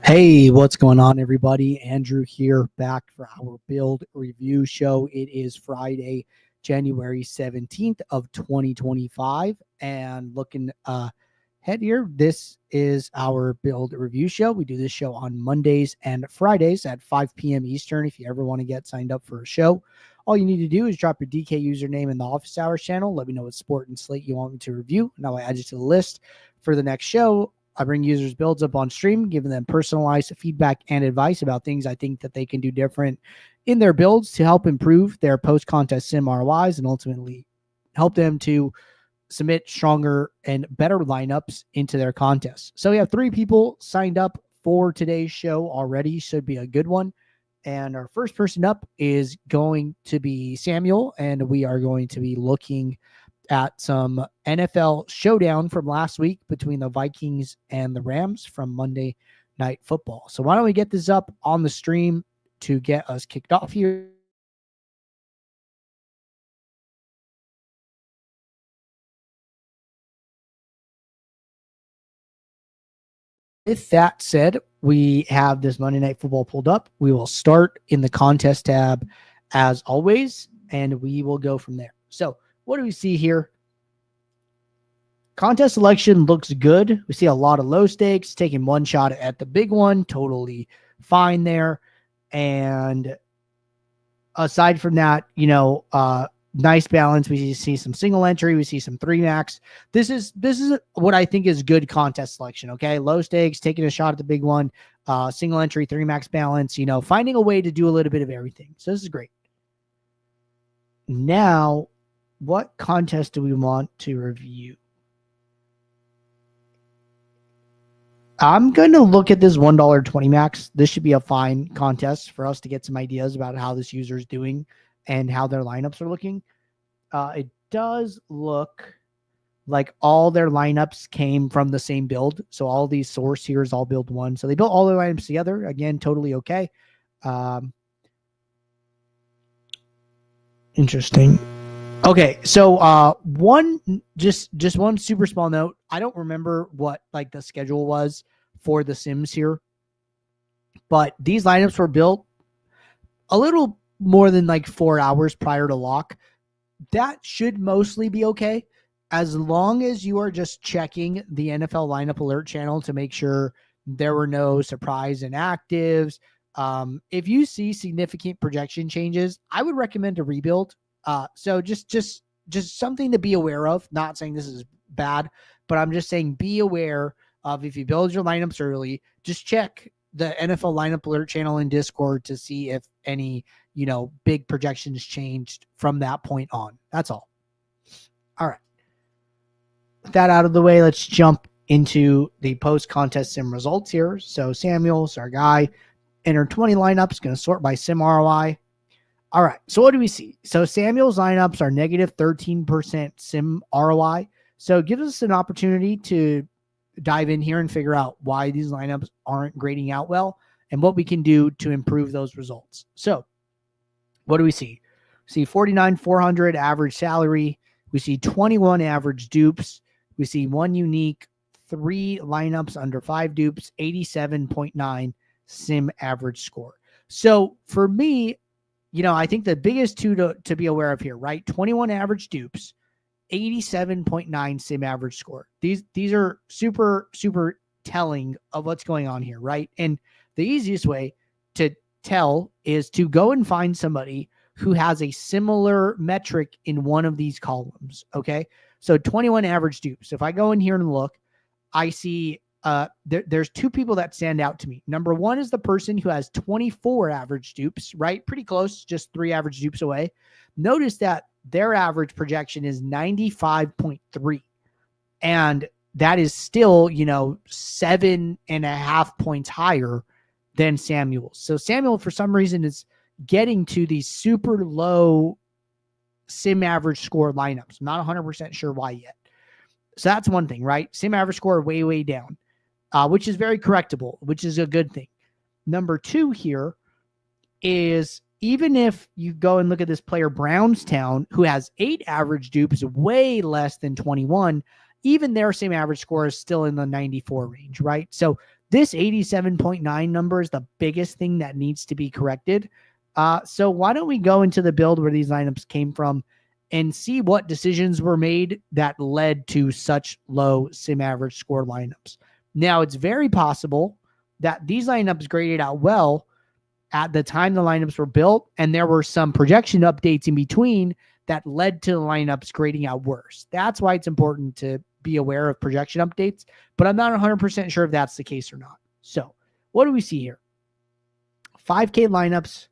Hey, what's going on, everybody? Andrew here, back for our build review show. It is Friday, January 17th of 2025, and looking ahead here, this is our build review show. We do this show on Mondays and Fridays at 5 p.m. Eastern. If you ever want to get signed up for a show, all you need to do is drop your DK username in the Office Hours channel. Let me know what sport and slate you want me to review, and I'll add you to the list for the next show. I bring users' builds up on stream, giving them personalized feedback and advice about things I think that they can do different in their builds to help improve their post-contest sim ROIs and ultimately help them to submit stronger and better lineups into their contests. So we have 3 people signed up for today's show already. Should be a good one. And our first person up is going to be Samuel, and we are going to be looking at some NFL showdown from last week between the Vikings and the Rams from Monday Night Football. So why don't we get this up on the stream to get us kicked off here. With that said, we have this Monday Night Football pulled up. We will start in the contest tab as always, and we will go from there. So what do we see here? Contest selection looks good. We see a lot of low stakes, taking one shot at the big one, totally fine there. And aside from that, nice balance. We see some single entry. We see some 3 max. This is what I think is good contest selection. Okay, low stakes, taking a shot at the big one, single entry, 3 max balance. Finding a way to do a little bit of everything. So this is great. Now, what contest do we want to review? I'm going to look at this $1.20 max. This should be a fine contest for us to get some ideas about how this user is doing and how their lineups are looking. It does look like all their lineups came from the same build. So all these source here is all build 1. So they built all their lineups together. Again, totally okay. Interesting. Okay, so one super small note. I don't remember what the schedule was for the Sims here, but these lineups were built a little more than 4 hours prior to lock. That should mostly be okay, as long as you are just checking the NFL lineup alert channel to make sure there were no surprise inactives. If you see significant projection changes, I would recommend a rebuild. So just something to be aware of. Not saying this is bad, but I'm just saying be aware of, if you build your lineups early, just check the NFL lineup alert channel in Discord to see if any, big projections changed from that point on. That's all. All right. With that out of the way, let's jump into the post-contest sim results here. So Samuel's our guy. Enter 20 lineups, going to sort by sim ROI. All right, so what do we see? So Samuel's lineups are negative 13% sim ROI. So it gives us an opportunity to dive in here and figure out why these lineups aren't grading out well and what we can do to improve those results. So what do we see? We see 49,400 average salary. We see 21 average dupes. We see 1 unique, 3 lineups under 5 dupes, 87.9 sim average score. So for me, I think the biggest two to be aware of here, right? 21 average dupes, 87.9 sim average score. These are super, super telling of what's going on here, right? And the easiest way to tell is to go and find somebody who has a similar metric in one of these columns, okay? So 21 average dupes. If I go in here and look, I see there's 2 people that stand out to me. Number 1 is the person who has 24 average dupes, right? Pretty close, just 3 average dupes away. Notice that their average projection is 95.3. And that is still, 7.5 points higher than Samuel's. So Samuel, for some reason, is getting to these super low sim average score lineups. I'm not 100% sure why yet. So that's one thing, right? Sim average score way, way down. Which is very correctable, which is a good thing. Number 2 here is, even if you go and look at this player Brownstown, who has 8 average dupes, way less than 21, even their same average score is still in the 94 range, right? So this 87.9 number is the biggest thing that needs to be corrected. So why don't we go into the build where these lineups came from and see what decisions were made that led to such low sim average score lineups. Now, it's very possible that these lineups graded out well at the time the lineups were built, and there were some projection updates in between that led to the lineups grading out worse. That's why it's important to be aware of projection updates, but I'm not 100% sure if that's the case or not. So what do we see here? 5K lineups,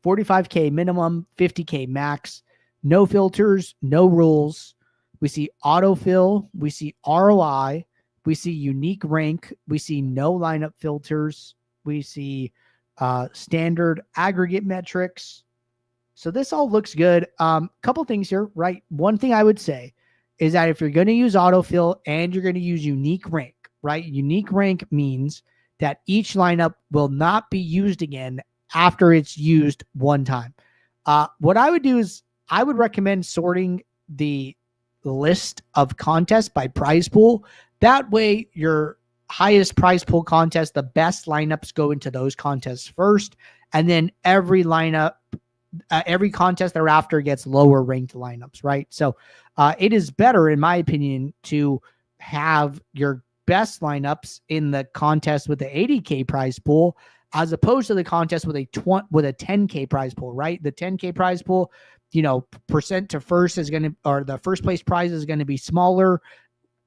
45K minimum, 50K max, no filters, no rules. We see autofill, we see ROI, we see unique rank, we see no lineup filters, we see standard aggregate metrics. So this all looks good. Couple things here, right? One thing I would say is that if you're going to use autofill and you're going to use unique rank, right? Unique rank means that each lineup will not be used again after it's used one time. What I would do is I would recommend sorting the list of contests by prize pool. That way, your highest prize pool contest, the best lineups go into those contests first, and then every lineup, every contest thereafter gets lower ranked lineups, right? So it is better, in my opinion, to have your best lineups in the contest with the 80K prize pool as opposed to the contest with a 10K prize pool, right? The 10K prize pool, percent to first is going to, or the first place prize is going to be smaller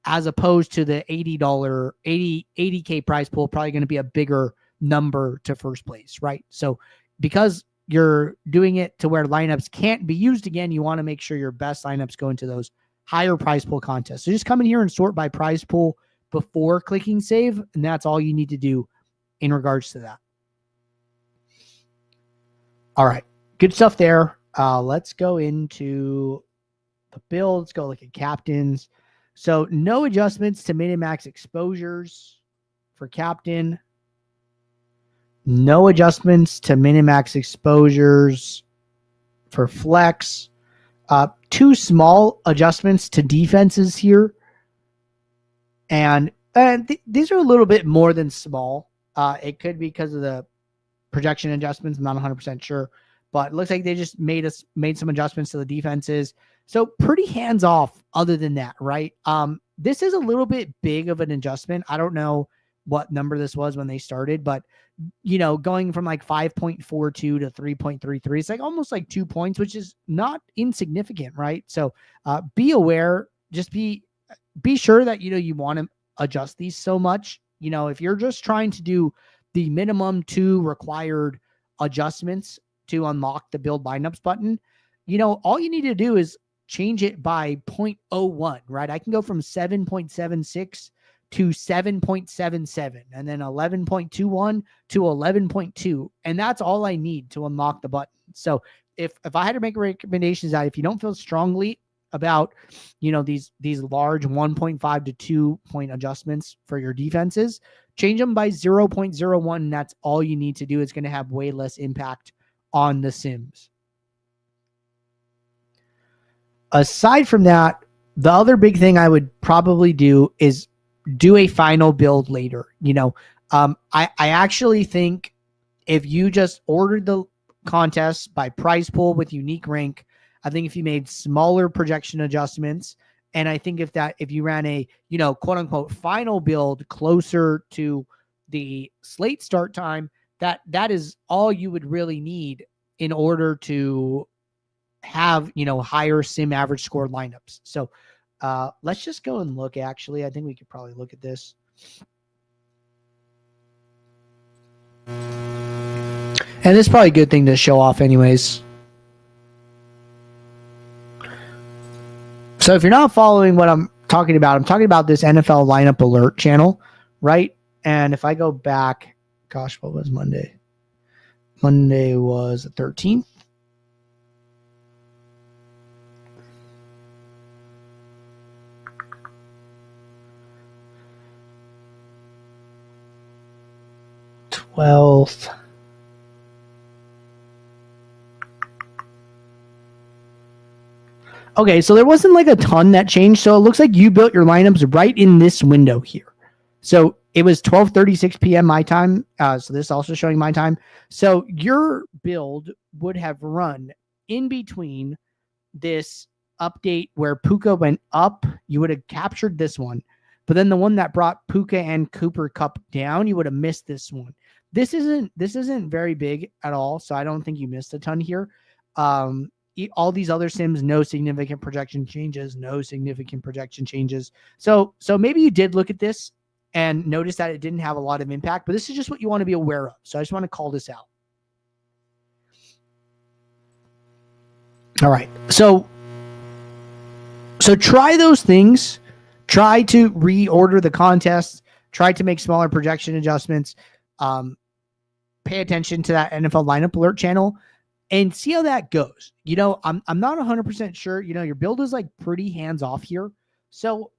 as opposed to the $80K prize pool, probably going to be a bigger number to first place, right? So because you're doing it to where lineups can't be used again, you want to make sure your best lineups go into those higher prize pool contests. So just come in here and sort by prize pool before clicking save, and that's all you need to do in regards to that. All right, good stuff there. Let's go into the build. Let's go look at captains. So no adjustments to min and max exposures for captain. No adjustments to min and max exposures for flex. Two small adjustments to defenses here. And these are a little bit more than small. It could be because of the projection adjustments. I'm not 100% sure. But it looks like they just made some adjustments to the defenses. So pretty hands off other than that, right? This is a little bit big of an adjustment. I don't know what number this was when they started, but going from like 5.42 to 3.33, it's like almost like 2 points, which is not insignificant, right? So be aware, just be sure that you want to adjust these so much. If you're just trying to do the minimum 2 required adjustments to unlock the build lineups button, all you need to do is change it by 0.01, right? I can go from 7.76 to 7.77 and then 11.21 to 11.2. And that's all I need to unlock the button. So if I had to make recommendations that if you don't feel strongly about, these large 1.5 to 2 point adjustments for your defenses, change them by 0.01. And that's all you need to do. It's going to have way less impact on the sims. Aside from that, the other big thing I would probably do is do a final build later. I actually think if you just ordered the contest by prize pool with unique rank, I think if you made smaller projection adjustments, and I think if you ran a, quote unquote final build closer to the slate start time, that is all you would really need in order to have, higher sim average score lineups. So let's just go and look. Actually, I think we could probably look at this. And this is probably a good thing to show off anyways. So if you're not following what I'm talking about this NFL lineup alert channel, right? And if I go back, gosh, what was Monday? Monday was the 13th. Okay, so there wasn't like a ton that changed. So it looks like you built your lineups right in this window here. So it was 12:36 p.m. my time. So this is also showing my time. So your build would have run in between this update where Puka went up. You would have captured this one, but then the one that brought Puka and Cooper Cup down, you would have missed this one. This isn't very big at all, so I don't think you missed a ton here. All these other sims, no significant projection changes, no significant projection changes. So maybe you did look at this and notice that it didn't have a lot of impact, but this is just what you want to be aware of. So I just want to call this out. All right. So try those things. Try to reorder the contests. Try to make smaller projection adjustments. Pay attention to that NFL lineup alert channel and see how that goes. I'm not 100% sure. Your build is like pretty hands off here. So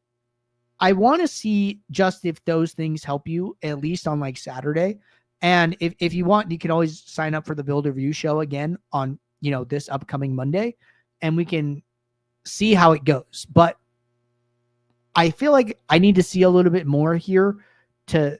I want to see just if those things help you at least on like Saturday. And if you want, you can always sign up for the build review show again on, this upcoming Monday, and we can see how it goes. But I feel like I need to see a little bit more here to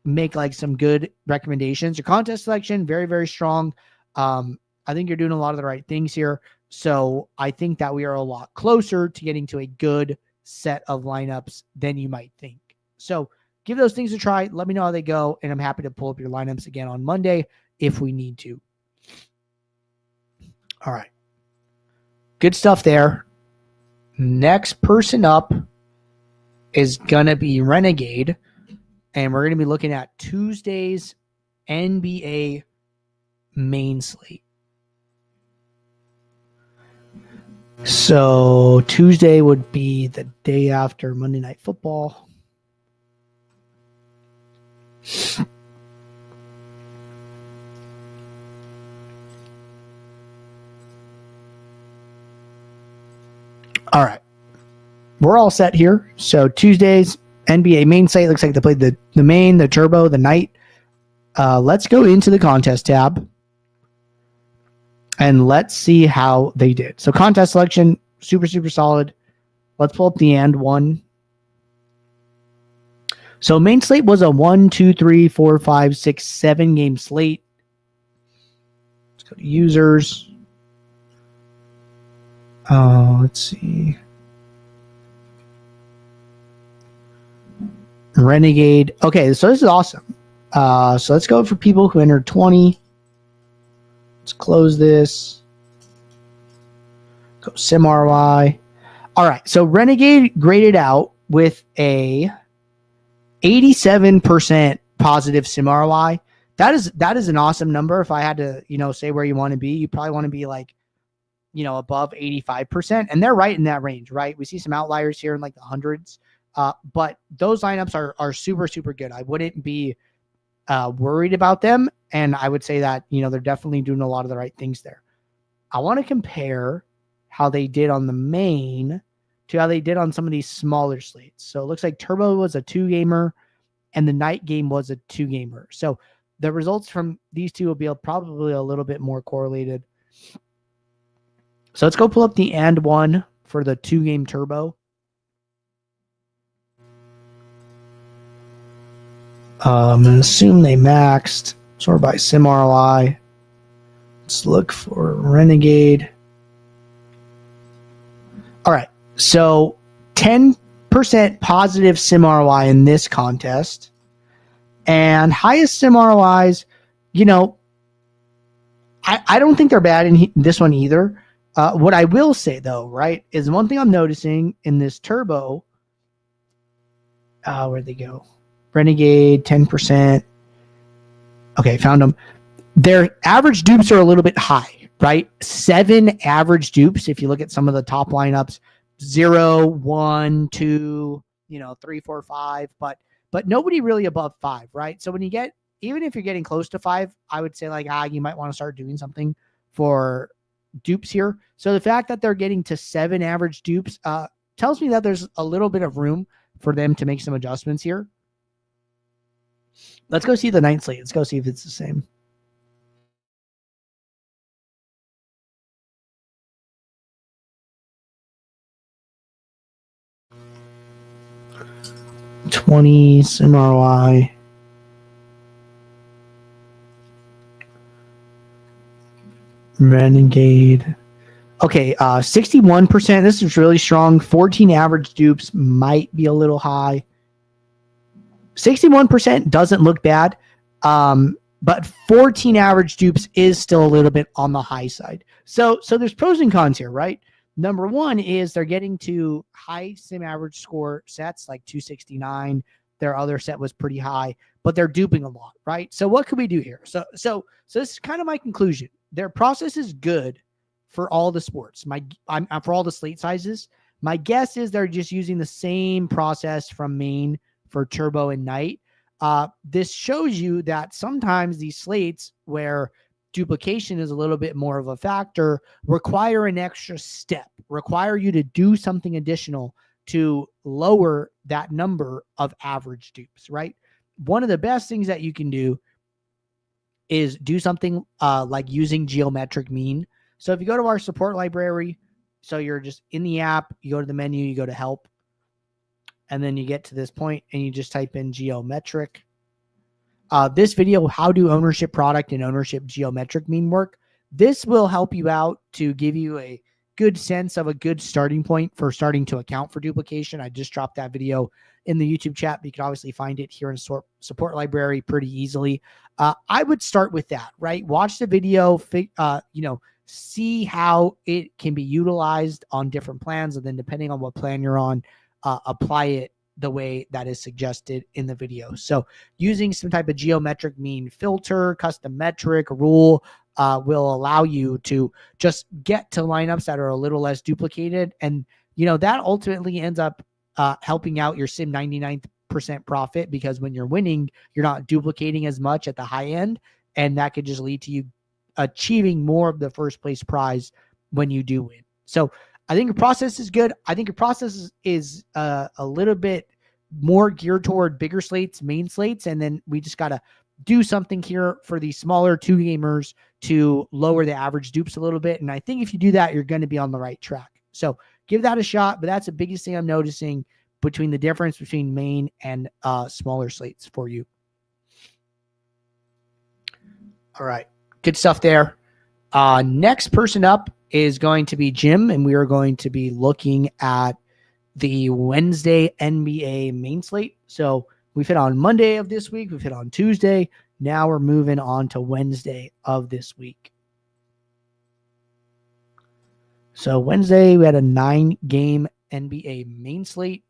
make like some good recommendations. Your contest selection, very, very strong. I think you're doing a lot of the right things here. So I think that we are a lot closer to getting to a good set of lineups than you might think. So give those things a try. Let me know how they go. And I'm happy to pull up your lineups again on Monday if we need to. All right. Good stuff there. Next person up is going to be Renegade. And we're going to be looking at Tuesday's NBA main slate. So Tuesday would be the day after Monday Night Football. All right. We're all set here. So Tuesday's NBA main slate looks like they played the main, the turbo, the night. Let's go into the contest tab. And let's see how they did. So contest selection, super, super solid. Let's pull up the and one. So main slate was a 1, 2, 3, 4, 5, 6, 7 game slate. Let's go to users. Let's see. Renegade. Okay, so this is awesome. So let's go for people who entered 20. Let's close this. Go sim ROI. All right, so Renegade graded out with a 87% positive sim ROI. That is an awesome number. If I had to, say where you want to be, you probably want to be like, above 85%. And they're right in that range, right? We see some outliers here in like the hundreds. But those lineups are super, super good. I wouldn't be worried about them. And I would say that, they're definitely doing a lot of the right things there. I want to compare how they did on the main to how they did on some of these smaller slates. So it looks like Turbo was a 2-gamer and the night game was a 2-gamer. So the results from these two will be probably a little bit more correlated. So let's go pull up the and one for the 2-game Turbo. I'm going to assume they maxed. Sort by sim ROI. Let's look for Renegade. All right. So 10% positive sim ROI in this contest. And highest sim ROIs, I don't think they're bad in this one either. What I will say, though, right, is one thing I'm noticing in this Turbo. Where'd they go? Renegade, 10%. Okay, found them. Their average dupes are a little bit high, right? 7 average dupes. If you look at some of the top lineups, 0, 1, 2, 3, 4, 5, but nobody really above 5, right? So when you get, even if you're getting close to 5, I would say like, you might want to start doing something for dupes here. So the fact that they're getting to 7 average dupes tells me that there's a little bit of room for them to make some adjustments here. Let's go see the night slate. Let's go see if it's the same. 20 sim ROI. Renegade. Okay, 61%. This is really strong. 14 average dupes might be a little high. 61% doesn't look bad, but 14 average dupes is still a little bit on the high side. So there's pros and cons here, right? Number one is they're getting to high sim average score sets like 269. Their other set was pretty high, but they're duping a lot, right? So what could we do here? So this is kind of my conclusion. Their process is good for all the sports. I'm for all the slate sizes. My guess is they're just using the same process from main for turbo and night. This shows you that sometimes these slates where duplication is a little bit more of a factor require an extra step, require you to do something additional to lower that number of average dupes, right? One of the best things that you can do is do something like using geometric mean. So if you go to our support library, so you're just in the app, you go to the menu, you go to help, and then you get to this point and you just type in geometric. This video, how do ownership product and ownership geometric mean work? This will help you out to give you a good sense of a good starting point for starting to account for duplication. I just dropped that video in the YouTube chat, but you can obviously find it here in support library pretty easily. I would start with that, right? Watch the video, see how it can be utilized on different plans, and then depending on what plan you're on, apply it the way that is suggested in the video. So using some type of geometric mean filter, custom metric rule will allow you to just get to lineups that are a little less duplicated. And, that ultimately ends up helping out your sim 99% profit, because when you're winning, you're not duplicating as much at the high end. And that could just lead to you achieving more of the first place prize when you do win. So I think your process is good. I think your process is a little bit more geared toward bigger slates, main slates, and then we just got to do something here for these smaller two gamers to lower the average dupes a little bit. And I think if you do that, you're going to be on the right track. So give that a shot. But that's the biggest thing I'm noticing between the difference between main and smaller slates for you. All right. Good stuff there. Next person up is going to be Jim, and we are going to be looking at the Wednesday NBA main slate. So we've hit on Monday of this week. We've hit on Tuesday. Now we're moving on to Wednesday of this week. So Wednesday, we had a 9-game NBA main slate.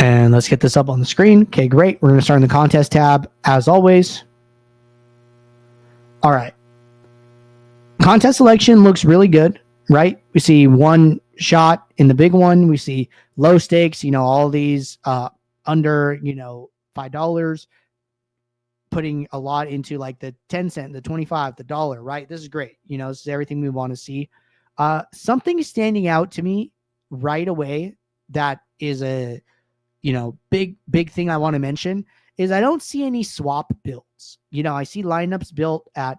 And let's get this up on the screen. Okay, great. We're going to start in the contest tab as always. All right. Contest selection looks really good, right? We see one shot in the big one. We see low stakes, all these under, $5, putting a lot into like the 10 cent, the 25, the dollar, right? This is great. This is everything we want to see. Something standing out to me right away that is a big thing I want to mention is I don't see any swap builds. I see lineups built at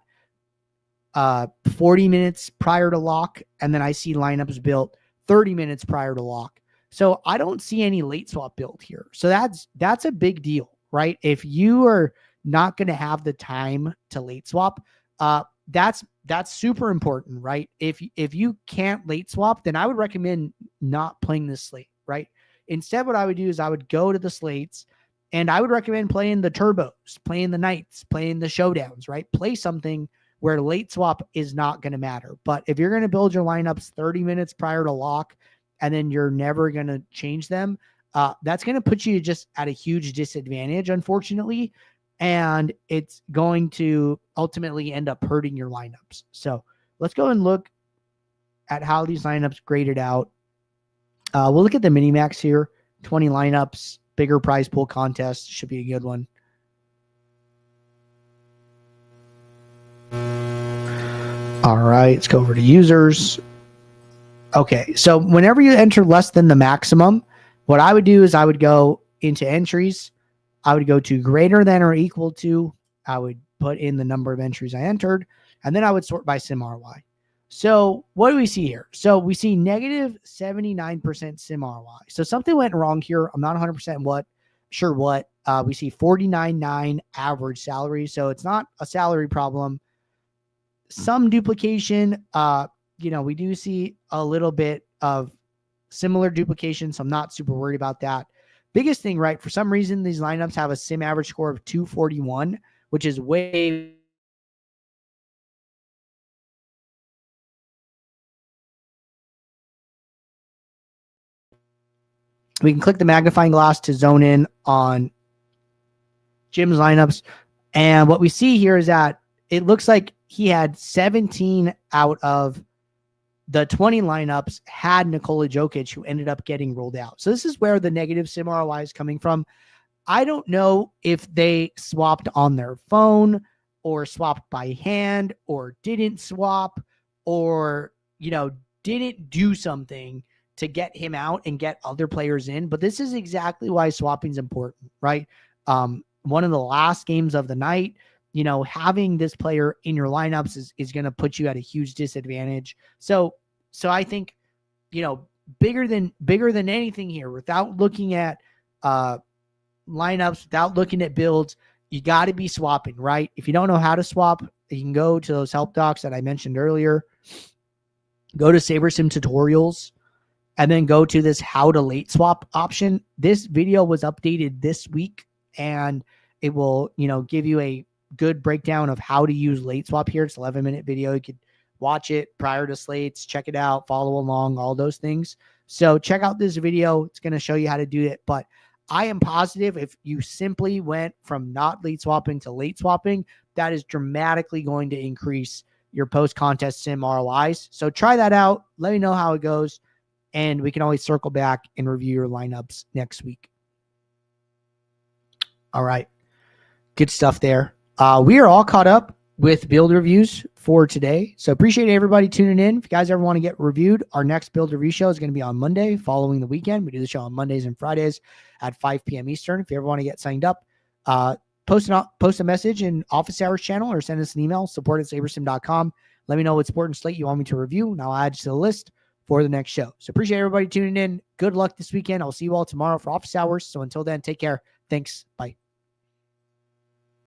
40 minutes prior to lock, and then I see lineups built 30 minutes prior to lock. So I don't see any late swap build here. So that's a big deal, right? If you are not going to have the time to late swap, that's super important, right? If you can't late swap, then I would recommend not playing this slate, right? Instead, what I would do is I would go to the slates, and I would recommend playing the turbos, playing the nights, playing the showdowns, right? Play something where late swap is not going to matter. But if you're going to build your lineups 30 minutes prior to lock, and then you're never going to change them, that's going to put you just at a huge disadvantage, unfortunately. And it's going to ultimately end up hurting your lineups. So let's go and look at how these lineups graded out. We'll look at the mini-max here. 20 lineups, bigger prize pool contest. Should be a good one. All right, let's go over to users. Okay, so whenever you enter less than the maximum, what I would do is I would go into entries. I would go to greater than or equal to. I would put in the number of entries I entered. and then I would sort by sim ROI. So what do we see here? So we see negative 79% sim ROI. So something went wrong here. I'm not 100% sure what. We see 49.9 average salary. So it's not a salary problem. Some duplication. We do see a little bit of similar duplication, so I'm not super worried about that. Biggest thing, right? For some reason, these lineups have a sim average score of 241, which is way we can click the magnifying glass to zone in on Jim's lineups. And what we see here is that it looks like he had 17 out of the 20 lineups had Nikola Jokic, who ended up getting rolled out. So this is where the negative sim ROI is coming from. I don't know if they swapped on their phone or swapped by hand or didn't swap or, didn't do something to get him out and get other players in. But this is exactly why swapping is important, right? One of the last games of the night, having this player in your lineups is going to put you at a huge disadvantage. So I think, bigger than anything here, without looking at lineups, without looking at builds, you got to be swapping, right? If you don't know how to swap, you can go to those help docs that I mentioned earlier. Go to SaberSim tutorials and then go to this how to late swap option. This video was updated this week and it will, give you a good breakdown of how to use late swap here. It's an 11-minute video. You could watch it prior to slates, check it out, follow along, all those things. So check out this video. It's going to show you how to do it. But I am positive if you simply went from not late swapping to late swapping, that is dramatically going to increase your post-contest sim ROIs. So try that out. Let me know how it goes. And we can always circle back and review your lineups next week. All right. Good stuff there. We are all caught up with build reviews for today. So appreciate everybody tuning in. If you guys ever want to get reviewed, our next build review show is going to be on Monday following the weekend. We do the show on Mondays and Fridays at 5 p.m. Eastern. If you ever want to get signed up, post a message in office hours channel or send us an email, support@sabersim.com. Let me know what sport and slate you want me to review, and I'll add you to the list for the next show. So appreciate everybody tuning in. Good luck this weekend. I'll see you all tomorrow for office hours. So until then, take care. Thanks. Bye.